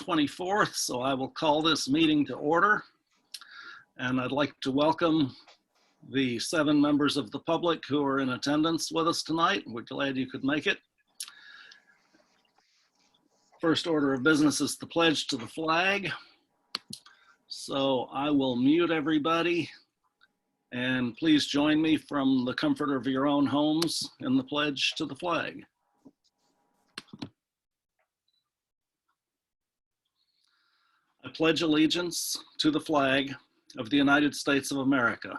24th, so I will call this meeting to order. And I'd like to welcome the 7 members of the public who are in attendance with us tonight. We're glad you could make it. First order of business is the pledge to the flag. So I will mute everybody, and please join me from the comfort of your own homes in the pledge to the flag. I pledge allegiance to the flag of the United States of America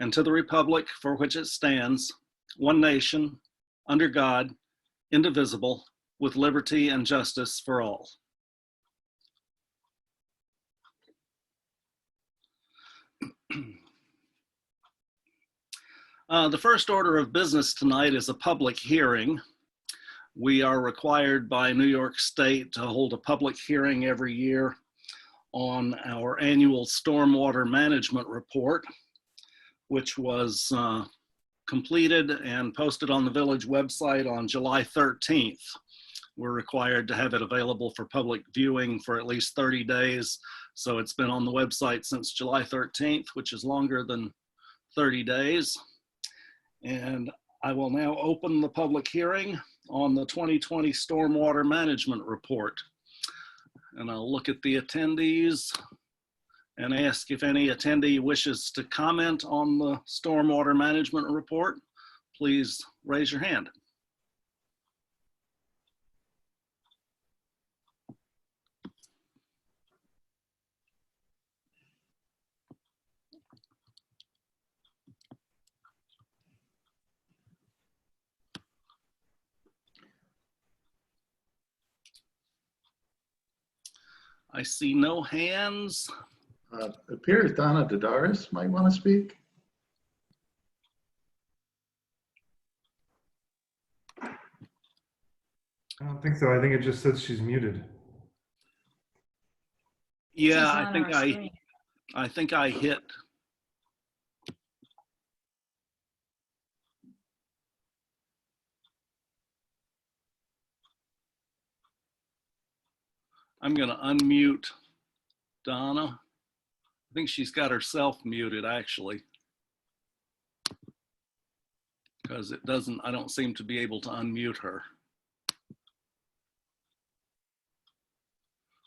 and to the republic for which it stands, one nation, under God, indivisible, with liberty and justice for all. The first order of business tonight is a public hearing. We are required by New York State to hold a public hearing every year on our annual stormwater management report, which was completed and posted on the village website on July 13th. We're required to have it available for public viewing for at least 30 days. So it's been on the website since July 13th, which is longer than 30 days. And I will now open the public hearing on the 2020 Stormwater Management Report. And I'll look at the attendees and ask if any attendee wishes to comment on the Stormwater Management Report. Please raise your hand. I see no hands. Appears Donna Dadaris might want to speak. I don't think so. I think it just says she's muted. Yeah, I think I hit. I'm going to unmute Donna. I think she's got herself muted actually, because I don't seem to be able to unmute her.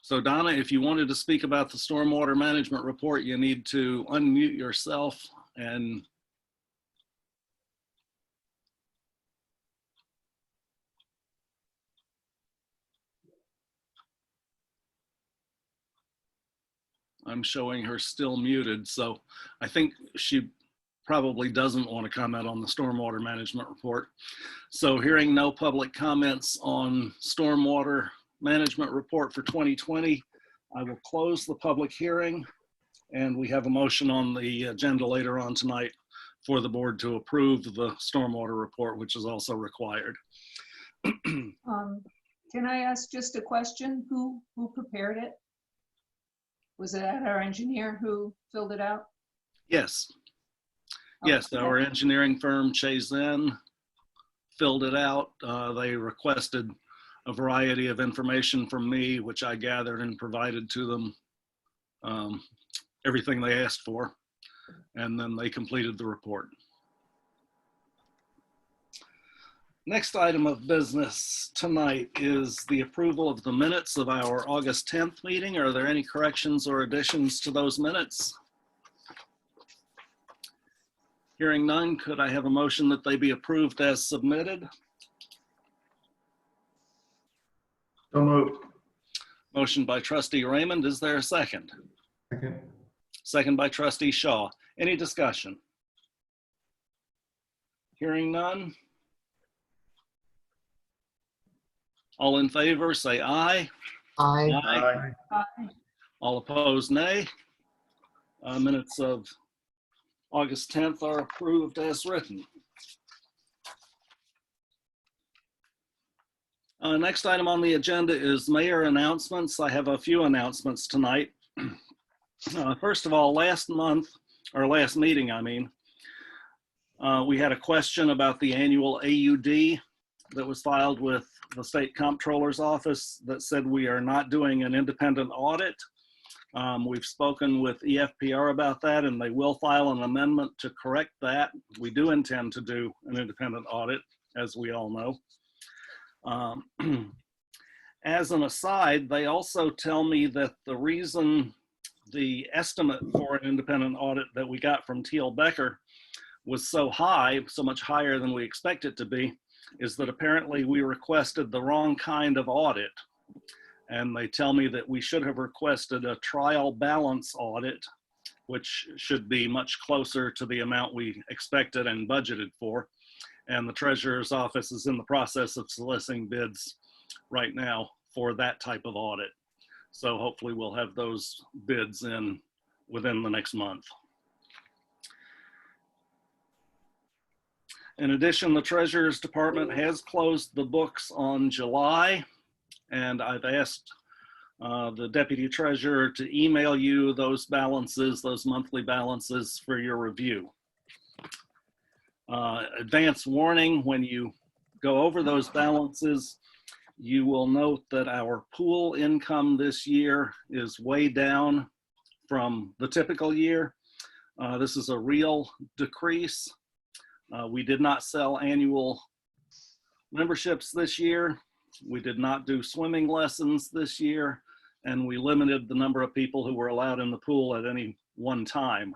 So Donna, if you wanted to speak about the stormwater management report, you need to unmute yourself and I'm showing her still muted, so I think she probably doesn't want to comment on the stormwater management report. So hearing no public comments on stormwater management report for 2020, I will close the public hearing, and we have a motion on the agenda later on tonight for the board to approve the stormwater report, which is also required. Can I ask just a question? Who prepared it? Was it our engineer who filled it out? Yes. Okay. Yes, our engineering firm, Chazen, filled it out. They requested a variety of information from me, which I gathered and provided to them, everything they asked for, and then they completed the report. Next item of business tonight is the approval of the minutes of our August 10th meeting. Are there any corrections or additions to those minutes? Hearing none, could I have a motion that they be approved as submitted? So moved. Motion by trustee Raymond. Is there a second? Second. Second by trustee Shaw. Any discussion? Hearing none. All in favor, say aye. Aye. Aye. Aye. All opposed, nay. Minutes of August 10th are approved as written. Next item on the agenda is mayor announcements. I have a few announcements tonight. First of all, last meeting, we had a question about the annual AUD that was filed with the state comptroller's office that said we are not doing an independent audit. We've spoken with EFPR about that, and they will file an amendment to correct that. We do intend to do an independent audit, as we all know. As an aside, they also tell me that the reason the estimate for an independent audit that we got from T.L. Becker was so high, so much higher than we expect it to be, is that apparently we requested the wrong kind of audit. And they tell me that we should have requested a trial balance audit, which should be much closer to the amount we expected and budgeted for. And the treasurer's office is in the process of soliciting bids right now for that type of audit. So hopefully we'll have those bids in within the next month. In addition, the Treasurer's Department has closed the books on July, and I've asked the Deputy Treasurer to email you those balances, those monthly balances for your review. Advance warning, when you go over those balances, you will note that our pool income this year is way down from the typical year. This is a real decrease. We did not sell annual memberships this year. We did not do swimming lessons this year, and we limited the number of people who were allowed in the pool at any one time.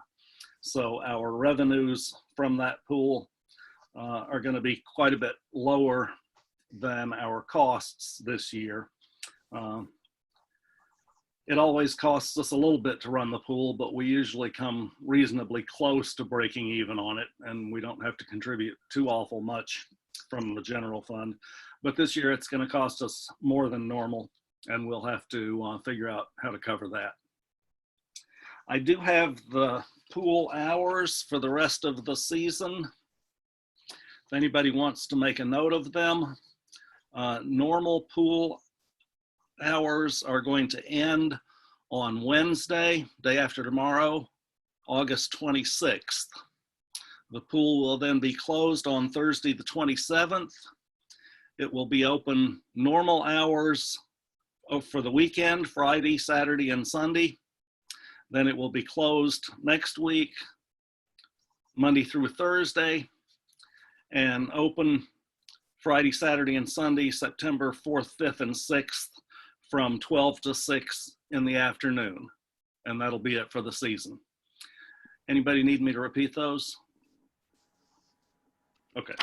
So our revenues from that pool are going to be quite a bit lower than our costs this year. It always costs us a little bit to run the pool, but we usually come reasonably close to breaking even on it, and we don't have to contribute too awful much from the general fund. But this year it's going to cost us more than normal, and we'll have to figure out how to cover that. I do have the pool hours for the rest of the season. If anybody wants to make a note of them, normal pool hours are going to end on Wednesday, day after tomorrow, August 26th. The pool will then be closed on Thursday, the 27th. It will be open normal hours for the weekend, Friday, Saturday, and Sunday. Then it will be closed next week, Monday through Thursday, and open Friday, Saturday, and Sunday, September 4th, 5th, and 6th, from 12 to 6 in the afternoon. And that'll be it for the season. Anybody need me to repeat those? Okay.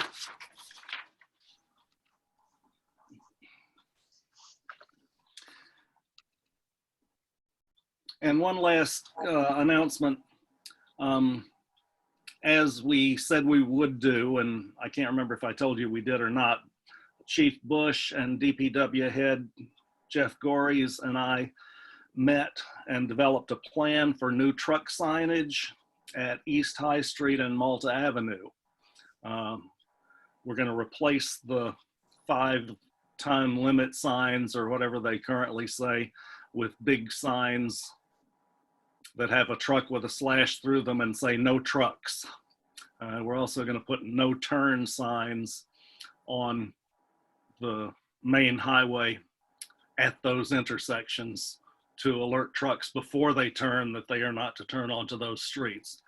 And one last announcement. As we said we would do, and I can't remember if I told you we did or not, Chief Bush and DPW head Jeff Gories and I met and developed a plan for new truck signage at East High Street and Malta Avenue. We're going to replace the 5-ton limit signs, or whatever they currently say, with big signs that have a truck with a slash through them and say no trucks. We're also going to put no turn signs on the main highway at those intersections to alert trucks before they turn that they are not to turn onto those streets.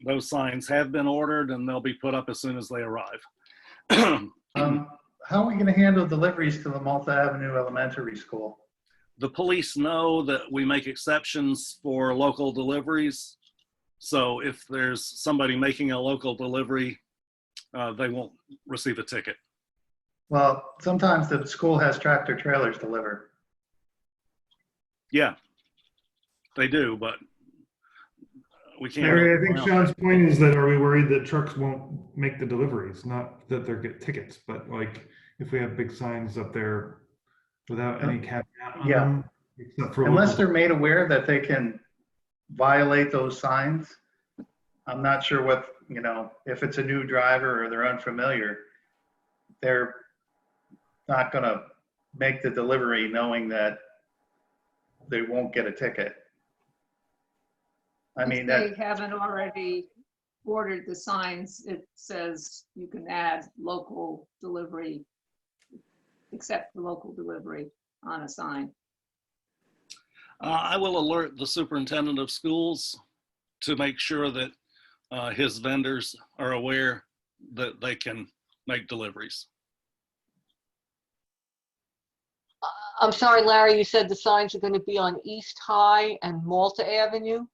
Those signs have been ordered and they'll be put up as soon as they arrive. How are we going to handle deliveries to the Malta Avenue Elementary School? The police know that we make exceptions for local deliveries. So if there's somebody making a local delivery, they won't receive a ticket. Well, sometimes the school has tractor trailers deliver. Yeah, they do, but we can't. Larry, I think Sean's point is that, are we worried that trucks won't make the deliveries? Not that they'll get tickets, but like if we have big signs up there without any caveat on them, except for unless they're made aware that they can violate those signs. I'm not sure what, you know, if it's a new driver or they're unfamiliar, they're not going to make the delivery knowing that they won't get a ticket. I mean, if they haven't already ordered the signs, it says you can add local delivery except for local delivery on a sign? I will alert the superintendent of schools to make sure that his vendors are aware that they can make deliveries. I'm sorry, Larry, you said the signs are going to be on East High and Malta Avenue?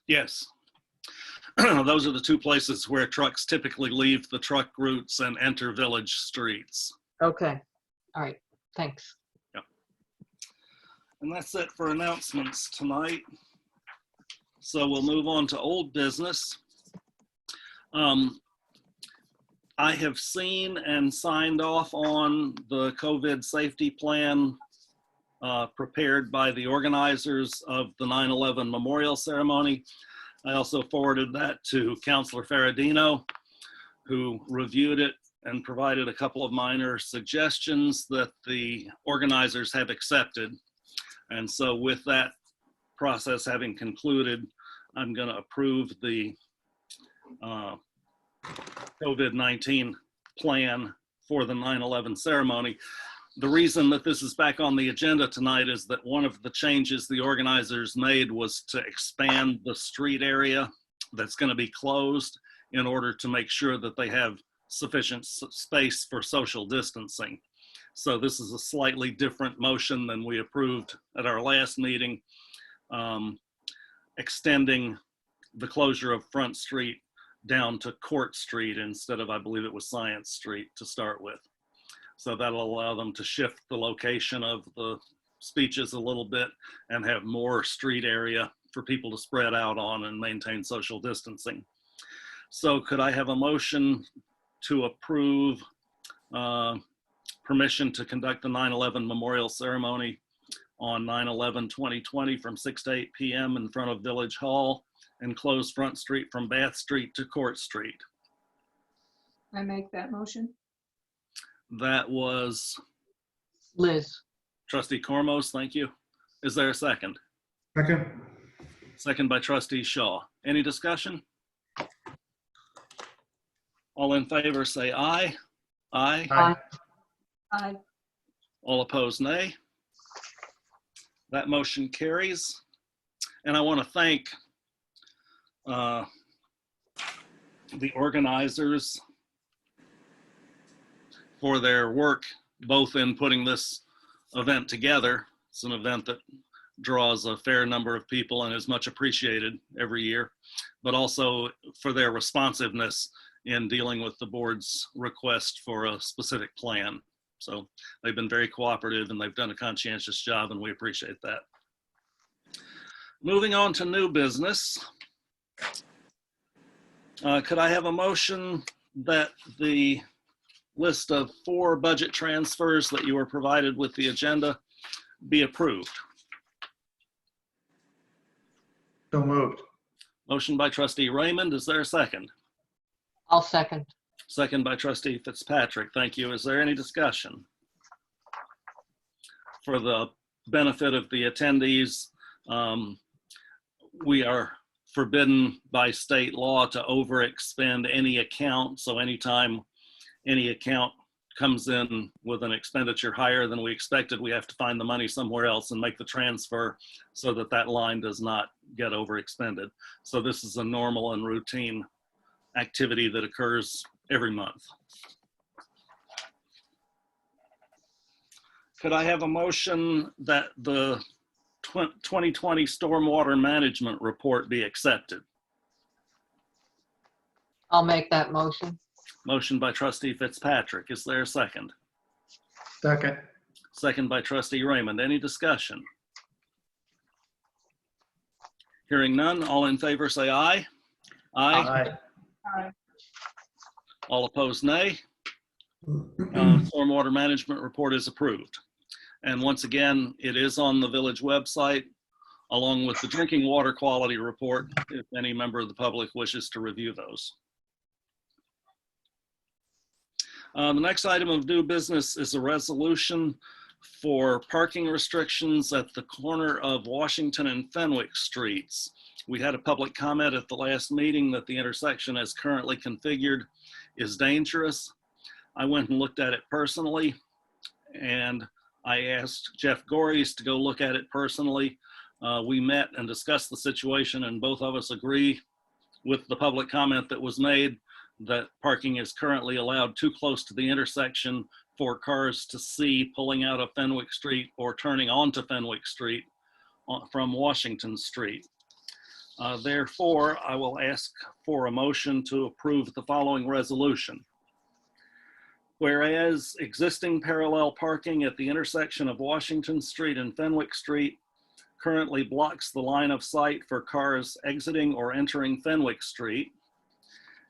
Yes. Those are the two places where trucks typically leave the truck routes and enter village streets. Okay, all right, thanks. And that's it for announcements tonight. So we'll move on to old business. I have seen and signed off on the COVID safety plan prepared by the organizers of the 9/11 memorial ceremony. I also forwarded that to Councilor Ferradino, who reviewed it and provided a couple of minor suggestions that the organizers have accepted. And so with that process having concluded, I'm going to approve the COVID-19 plan for the 9/11 ceremony. The reason that this is back on the agenda tonight is that one of the changes the organizers made was to expand the street area that's going to be closed in order to make sure that they have sufficient space for social distancing. So this is a slightly different motion than we approved at our last meeting, extending the closure of Front Street down to Court Street instead of, I believe it was Science Street to start with. So that'll allow them to shift the location of the speeches a little bit and have more street area for people to spread out on and maintain social distancing. So could I have a motion to approve permission to conduct the 9/11 memorial ceremony on 9/11/2020 from 6 to 8 p.m. in front of Village Hall and close Front Street from Bath Street to Court Street? I make that motion. That was Liz, Trustee Cormos, thank you. Is there a second? Second. Second by Trustee Shaw. Any discussion? All in favor say aye. Aye. Aye. Aye. All opposed, nay. That motion carries. And I want to thank the organizers for their work, both in putting this event together. It's an event that draws a fair number of people and is much appreciated every year, but also for their responsiveness in dealing with the board's request for a specific plan. So they've been very cooperative and they've done a conscientious job, and we appreciate that. Moving on to new business. Could I have a motion that the list of 4 budget transfers that you were provided with the agenda be approved? So moved. Motion by Trustee Raymond. Is there a second? I'll second. Second by Trustee Fitzpatrick. Thank you. Is there any discussion? For the benefit of the attendees, we are forbidden by state law to overexpend any account. So anytime any account comes in with an expenditure higher than we expected, we have to find the money somewhere else and make the transfer so that that line does not get overexpended. So this is a normal and routine activity that occurs every month. Could I have a motion that the 2020 stormwater management report be accepted? I'll make that motion. Motion by Trustee Fitzpatrick. Is there a second? Second. Second by Trustee Raymond. Any discussion? Hearing none, all in favor say aye. Aye. Aye. Aye. All opposed, nay. Stormwater management report is approved. And once again, it is on the village website, along with the drinking water quality report, if any member of the public wishes to review those. The next item of new business is a resolution for parking restrictions at the corner of Washington and Fenwick Streets. We had a public comment at the last meeting that the intersection as currently configured is dangerous. I went and looked at it personally, and I asked Jeff Gories to go look at it personally. We met and discussed the situation, and both of us agree with the public comment that was made that parking is currently allowed too close to the intersection for cars to see pulling out of Fenwick Street or turning onto Fenwick Street from Washington Street. Therefore, I will ask for a motion to approve the following resolution. Whereas existing parallel parking at the intersection of Washington Street and Fenwick Street currently blocks the line of sight for cars exiting or entering Fenwick Street,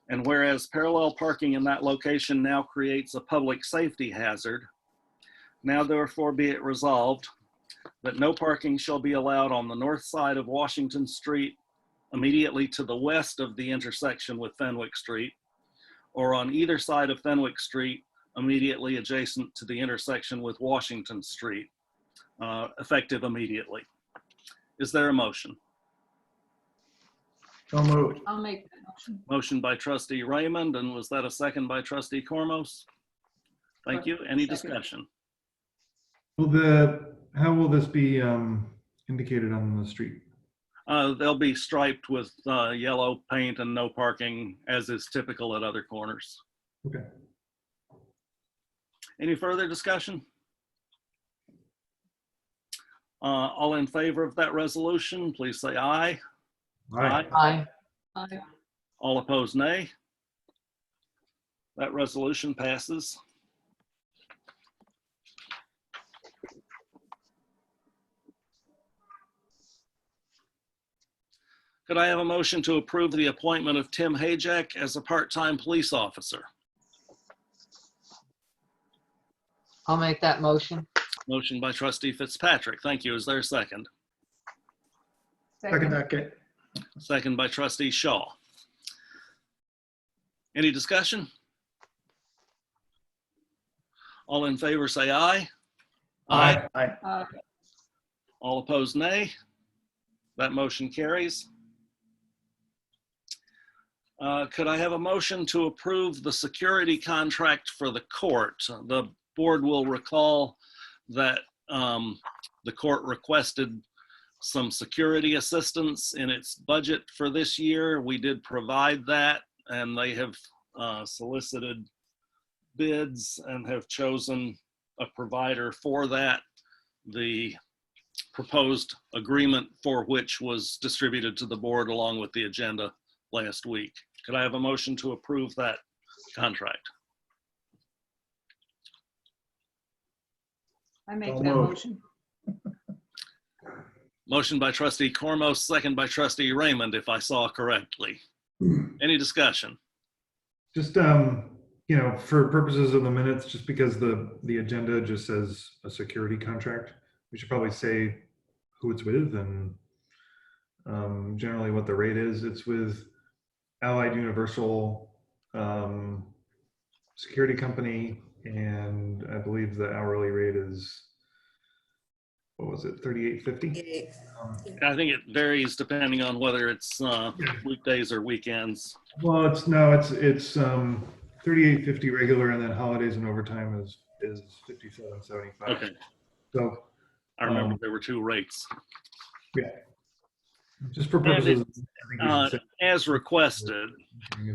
and whereas parallel parking in that location now creates a public safety hazard, now therefore be it resolved that no parking shall be allowed on the north side of Washington Street immediately to the west of the intersection with Fenwick Street, or on either side of Fenwick Street immediately adjacent to the intersection with Washington Street, effective immediately. Is there a motion? So moved. I'll make that motion. Motion by trustee Raymond, and was that a second by trustee Cormos? Thank you. Any Second. discussion? How will this be indicated on the street? They'll be striped with yellow paint and no parking, as is typical at other corners. Okay. Any further discussion? All in favor of that resolution, please say aye. Aye. Aye. Aye. All opposed, nay. That resolution passes. Could I have a motion to approve the appointment of Tim Hayjack as a part-time police officer? I'll make that motion. Motion by trustee Fitzpatrick. Thank you. Is there a second? Second. Second by trustee Shaw. Any discussion? All in favor say aye. Aye. Aye. All opposed, nay. That motion carries. Could I have a motion to approve the security contract for the court? The board will recall that the court requested some security assistance in its budget for this year. We did provide that, and they have solicited bids and have chosen a provider for that. The proposed agreement for which was distributed to the board along with the agenda last week. Could I have a motion to approve that contract? I make So that moved. motion. Motion by trustee Cormos, second by trustee Raymond, if I saw correctly. Any discussion? Just, you know, for purposes of the minutes, just because the agenda just says a security contract, we should probably say who it's with and generally what the rate is. It's with Allied Universal Security Company, and I believe the hourly rate is, what was it, $38.50? I think it varies depending on whether it's weekdays or weekends. Well, it's $38.50 regular, and then holidays and overtime is $57.75. Okay, So I remember there were two rates. yeah, just for purposes, I think we should say- As requested,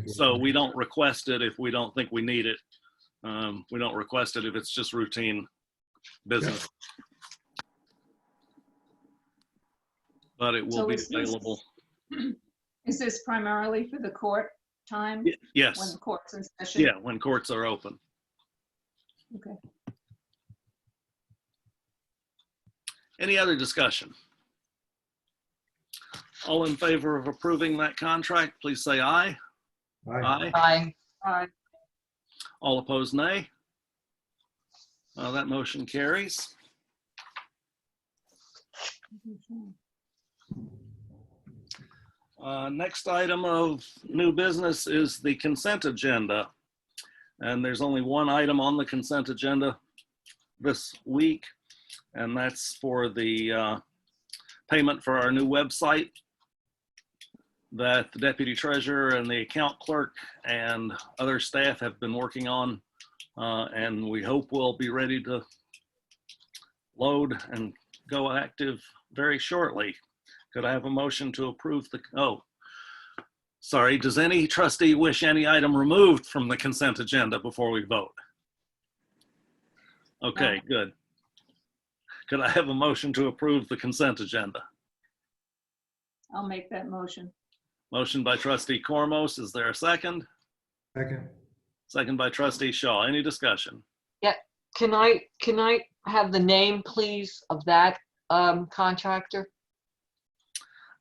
so we don't request it if we don't think we need it. We don't request it if it's just routine business. But it will So be is this- available. Is this primarily for the court time? When Yes, the court's in session? yeah, when courts are open. Okay. Any other discussion? All in favor of approving that contract, please say aye. Aye. Aye. Aye. All opposed, nay. That motion carries. Next item of new business is the consent agenda. And there's only one item on the consent agenda this week, and that's for the payment for our new website that the deputy treasurer and the account clerk and other staff have been working on, and we hope we'll be ready to load and go active very shortly. Could I have a motion to approve the, oh, sorry, does any trustee wish any item removed from the consent agenda before we vote? Okay, good. Could I have a motion to approve the consent agenda? I'll make that motion. Motion by trustee Cormos. Is there a second? Second. Second by trustee Shaw. Any discussion? Can I have the name, please, of that contractor?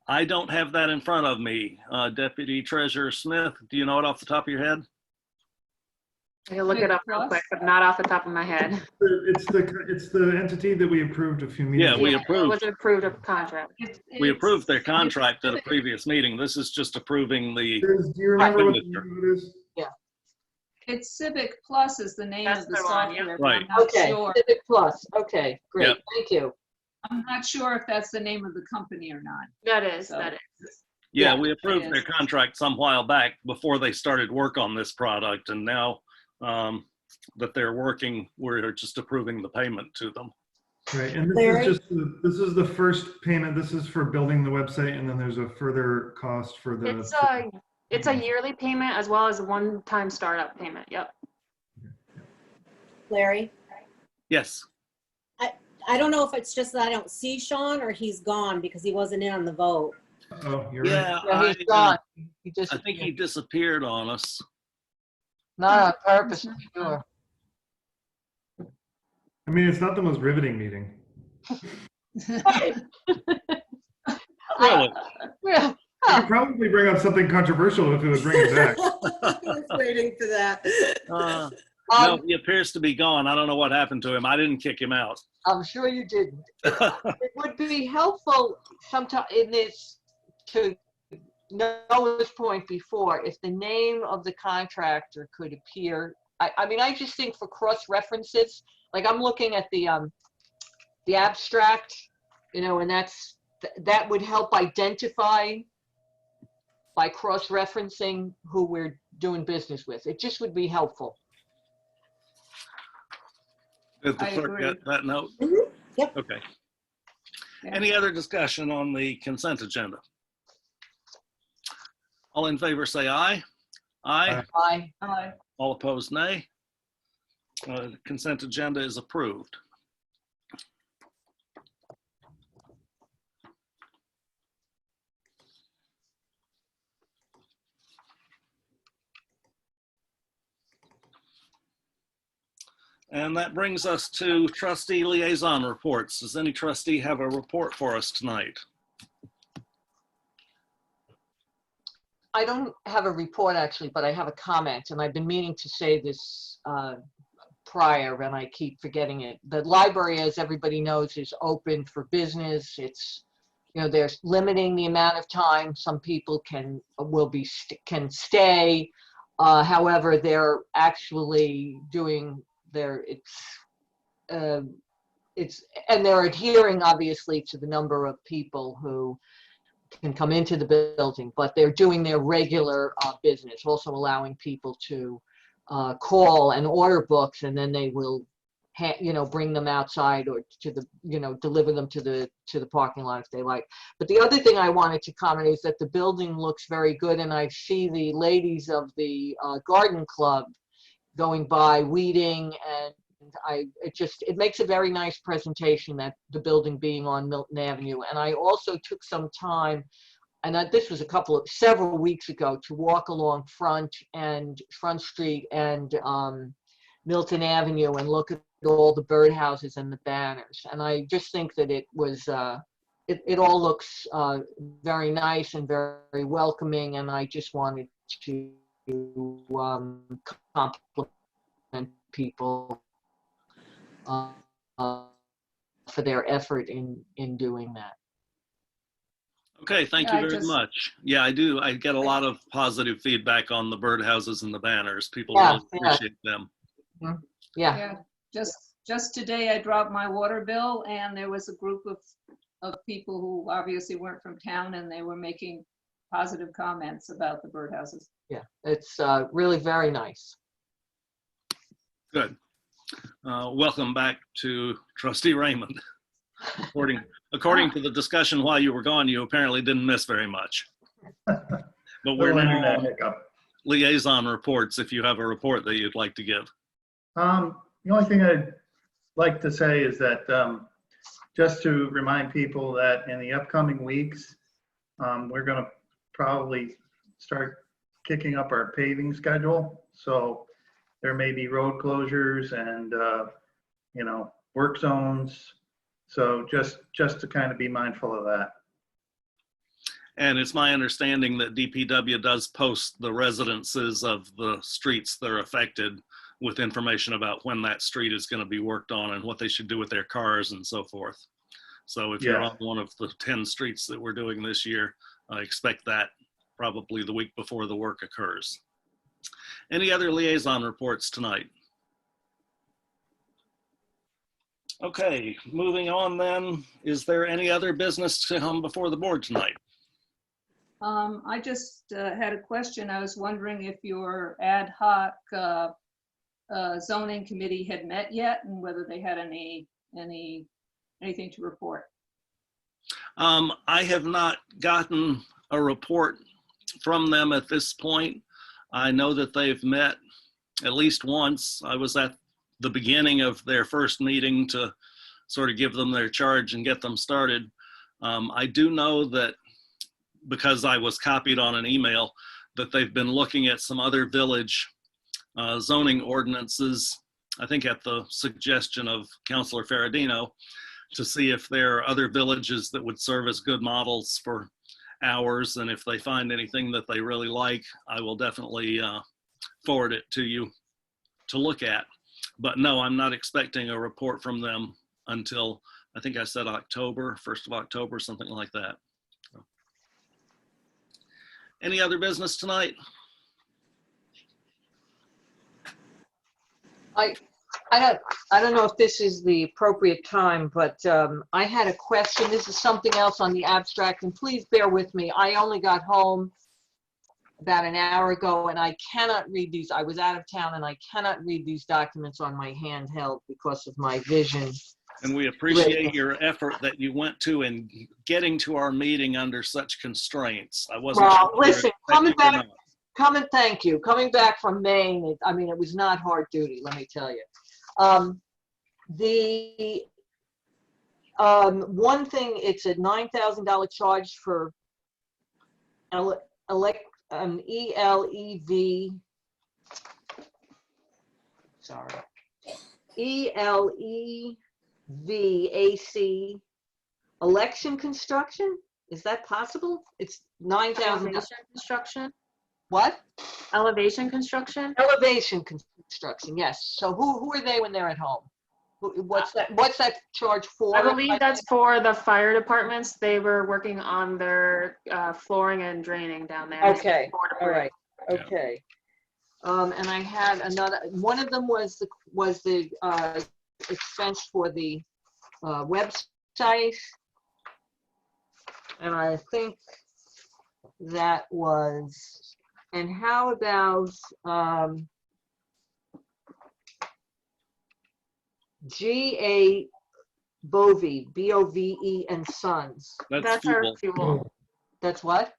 I don't have that in front of me. Deputy Treasurer Smith, do you know it off the top of your head? I can look it up real quick, but not off the top of my head. It's the entity that we approved a few meetings Yeah, ago. we It approved. was approved of contract. We approved their contract at a previous meeting. This is just approving the, Do you remember what the name of it is? It's Civic Plus is the name That's of the the one, yeah. software. but Right. I'm not Okay, sure. Civic Plus. Okay, great. Yep. Thank you. I'm not sure if that's the name of the company or not. That is, So- that is. yeah, Yeah, we approved it their is. contract some while back before they started work on this product. And now that they're working, we're just approving the payment to them. Right, and this Larry? is this is the first payment. This is for building the website, and then there's a further cost for the. It's a yearly payment as well as a one-time startup payment. Yep. Larry, Yes. I don't know if it's just that I don't see Sean or he's gone because he wasn't in on the vote. Oh, you're right. Yeah, Yeah, he's gone. He I think he disappeared on us. Not on purpose, I'm sure. I mean, it's not the most riveting meeting. Really? Yeah. You could probably bring up something controversial if it would bring it back. I was waiting for that. No, he appears to be gone. I don't know what happened to him. I didn't kick him out. I'm sure you didn't. It would be helpful sometime in this to know this point before, if the name of the contractor could appear. I mean, I just think for cross references, like I'm looking at the abstract, you know, and that would help identify by cross referencing who we're doing business with. It just would be helpful. Did the I clerk agree. get that note? Mhm. Yep. Okay. Yeah. Any other discussion on the consent agenda? All in favor, say aye. Aye. Aye. Aye. All opposed, nay. The consent agenda is approved. And that brings us to trustee liaison reports. Does any trustee have a report for us tonight? I don't have a report actually, but I have a comment, and I've been meaning to say this prior, and I keep forgetting it. The library, as everybody knows, is open for business. It's, you know, they're limiting the amount of time some people can stay. However, they're actually doing and they're adhering obviously to the number of people who can come into the building, but they're doing their regular business, also allowing people to call and order books, and then they will, bring them outside or to the, deliver them to the parking lot if they like. But the other thing I wanted to comment is that the building looks very good, and I see the ladies of the garden club going by weeding, and it makes a very nice presentation, that the building being on Milton Avenue. And I also took some time, and this was several weeks ago, to walk along Front Street and Milton Avenue and look at all the birdhouses and the banners. And I just think that it was, it all looks very nice and very welcoming. And I just wanted to compliment people for their effort in doing that. Okay, thank Yeah, you I very much. Yeah, I do. I get a lot of positive feedback on the birdhouses and the banners. People Yeah, really appreciate them. Yeah. Yeah, just today I dropped my water bill, and there was a group of people who obviously weren't from town, and they were making positive comments about the birdhouses. Yeah, it's really very nice. Good. Welcome back to Trustee Raymond. According to the discussion while you were gone, you apparently didn't miss very much. But we're Little now internet on hiccup. liaison reports, if you have a report that you'd like to give. The only thing I'd like to say is that just to remind people that in the upcoming weeks, we're going to probably start kicking up our paving schedule. So there may be road closures and, work zones. So just to kind of be mindful of that. And it's my understanding that DPW does post the residences of the streets that are affected with information about when that street is going to be worked on and what they should do with their cars and so forth. So if you're Yeah. on one of the 10 streets that we're doing this year, expect that probably the week before the work occurs. Any other liaison reports tonight? Okay, moving on then. Is there any other business to come before the board tonight? I just had a question. I was wondering if your ad hoc zoning committee had met yet and whether they had anything to report. I have not gotten a report from them at this point. I know that they've met at least once. I was at the beginning of their first meeting to sort of give them their charge and get them started. I do know that because I was copied on an email that they've been looking at some other village zoning ordinances, I think at the suggestion of Councilor Ferradino, to see if there are other villages that would serve as good models for ours. And if they find anything that they really like, I will definitely forward it to you to look at. But no, I'm not expecting a report from them until, I think I said October, 1st of October, something like that. So. Any other business tonight? I don't know if this is the appropriate time, but I had a question. This is something else on the abstract, and please bear with me. I only got home about an hour ago, and I cannot read these. I was out of town, and I cannot read these documents on my handheld because of my vision. And we appreciate your effort that you went to in getting to our meeting under such constraints. I wasn't. Well, listen, coming back. Thank you. Coming back from Maine, it was not hard duty, let me tell you. One thing, it's a $9,000 charge for ELEV. Sorry. ELEVAC election construction. Is that possible? It's $9,000. Elevation construction, What? elevation construction. Elevation construction, yes. So who are they when they're at home? What's that charge for? I believe that's for the fire departments. They were working on their flooring and draining down there. Okay, all right, okay. And I had another, one of them was the expense for the website. And I think that was, and how about G.A. Bovee, B-O-V-E and Sons. That's fuel. our fuel. That's what?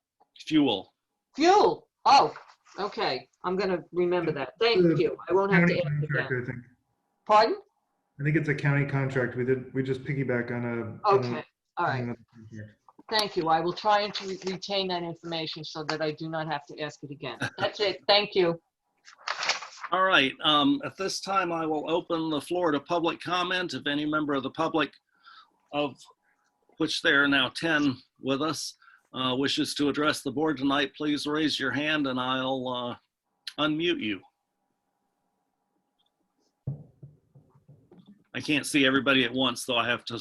Fuel. Fuel. Oh, okay. I'm going to remember that. Thank you. I won't have to ask Contract, again. I think. Pardon? I think it's a county contract. We just piggyback on a. Okay. All right. another contract. Thank you. I will try and to retain that information so that I do not have to ask it again. That's it. Thank you. All right. At this time, I will open the floor to public comment. If any member of the public, of which there are now 10 with us, wishes to address the board tonight, please raise your hand and I'll unmute you. I can't see everybody at once, though I have to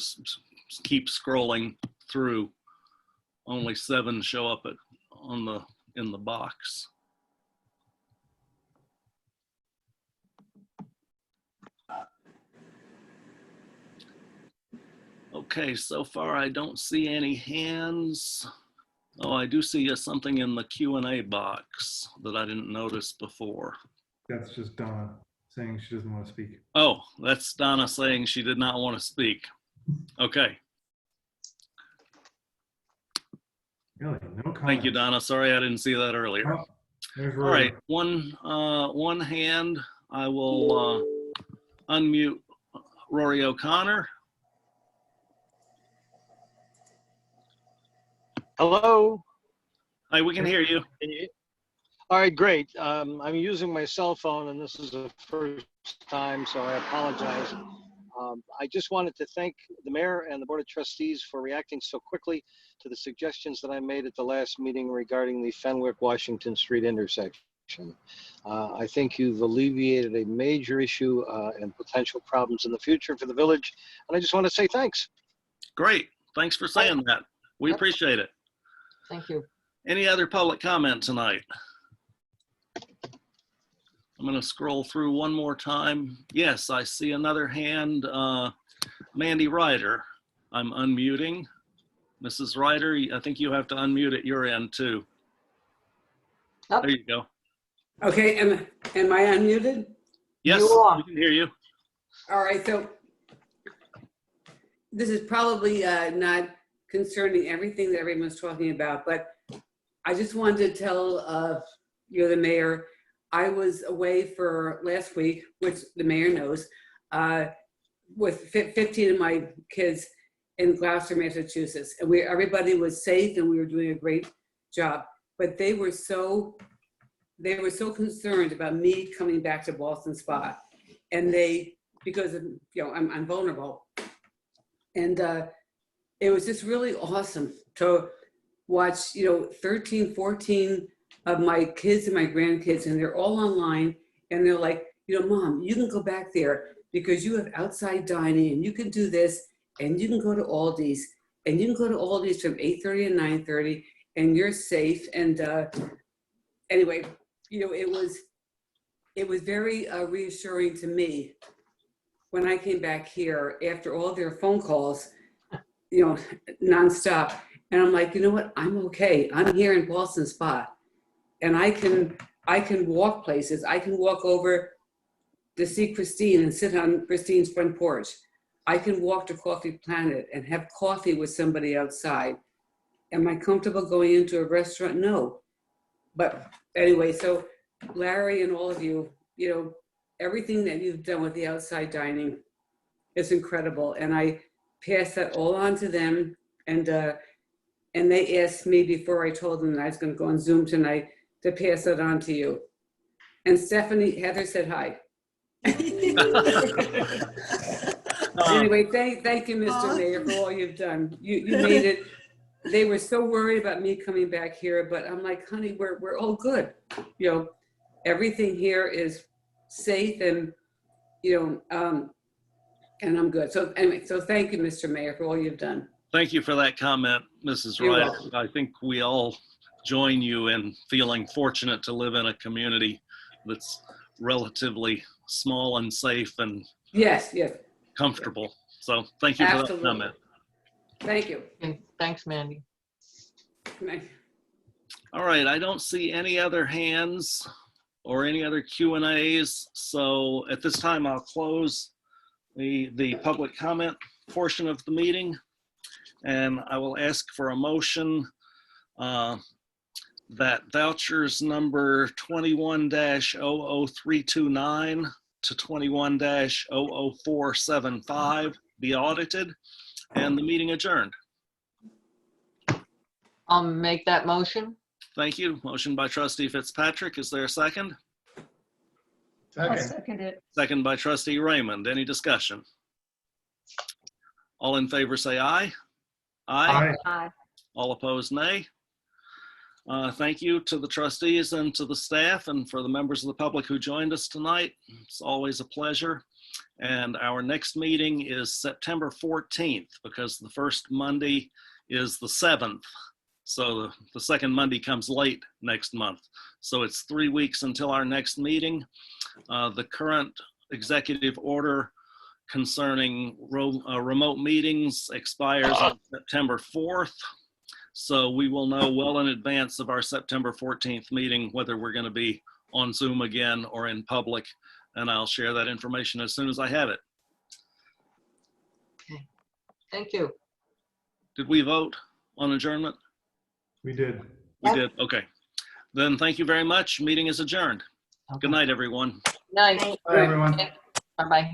keep scrolling through. Only 7 show up in the box. Okay, so far I don't see any hands. Oh, I do see something in the Q&A box that I didn't notice before. That's just Donna. saying she doesn't want to speak. Oh, that's Donna saying she did not want to speak. Okay. Really, no comment. Thank you, Donna. Sorry I didn't see that earlier. Oh, there's All right, Rory. one hand. I will unmute Rory O'Connor. Hello. Hi, we can hear you. All right, great. I'm using my cell phone and this is the first time, so I apologize. I just wanted to thank the mayor and the board of trustees for reacting so quickly to the suggestions that I made at the last meeting regarding the Fenwick-Washington Street intersection. I think you've alleviated a major issue and potential problems in the future for the village. And I just want to say thanks. Great. Thanks for saying that. We appreciate it. Thank you. Any other public comment tonight? I'm going to scroll through one more time. Yes, I see another hand. Mandy Ryder. I'm unmuting. Mrs. Ryder, I think you have to unmute at your end too. Yep. There you go. Okay, am I unmuted? Yes, You are. we can hear you. All right, so this is probably not concerning everything that everyone's talking about, but I just wanted to tell you, the mayor, I was away for last week, which the mayor knows, with 15 of my kids in Gloucester, Massachusetts, and everybody was safe and we were doing a great job. But they were so concerned about me coming back to Ballston Spa, and because of, I'm vulnerable, and it was just really awesome to watch 13, 14 of my kids and my grandkids, and they're all online, and they're like, Mom, you can go back there because you have outside dining and you can do this, and you can go to Aldi's, and you can go to Aldi's from 8:30 and 9:30, and you're safe. And anyway, it was very reassuring to me when I came back here after all their phone calls, nonstop. And I'm like, you know what? I'm okay. I'm here in Ballston Spa, and I can walk places. I can walk over to see Christine and sit on Christine's front porch. I can walk to Coffee Planet and have coffee with somebody outside. Am I comfortable going into a restaurant? No. But anyway, so Larry and all of you, everything that you've done with the outside dining is incredible. And I pass that all on to them. And they asked me before I told them that I was going to go on Zoom tonight to pass that on to you. And Heather said hi. Anyway, thank you, Mr. Mayor, for all you've done. You made it. They were so worried about me coming back here, but I'm like, honey, we're all good. Everything here is safe, and and I'm good. So anyway, so thank you, Mr. Mayor, for all you've done. Thank you for that comment, Mrs. You're Ryder. welcome. I think we all join you in feeling fortunate to live in a community that's relatively small and safe and Yes. comfortable. So thank you for that Absolutely. comment. Thank you. Okay, thanks, Mandy. All right, I don't see any other hands or any other Q&As. So at this time, I'll close the public comment portion of the meeting. And I will ask for a motion that vouchers number 21-00329 to 21-00475 be audited and the meeting adjourned. I'll make that motion. Thank you. Motion by trustee Fitzpatrick. Is there a second? I'll Second. second it. Second by trustee Raymond. Any discussion? All in favor say aye. Aye. Aye. All opposed, nay. Thank you to the trustees and to the staff and for the members of the public who joined us tonight. It's always a pleasure. And our next meeting is September 14th because the first Monday is the 7th. So the second Monday comes late next month. So it's 3 weeks until our next meeting. The current executive order concerning remote meetings expires on September 4th. So we will know well in advance of our September 14th meeting whether we're going to be on Zoom again or in public and I'll share that information as soon as I have it. Thank you. Did we vote on adjournment? We did. We did. Okay. Then thank you very much. Meeting is adjourned. Okay. Good night, everyone. Night. Bye, everyone. Bye-bye.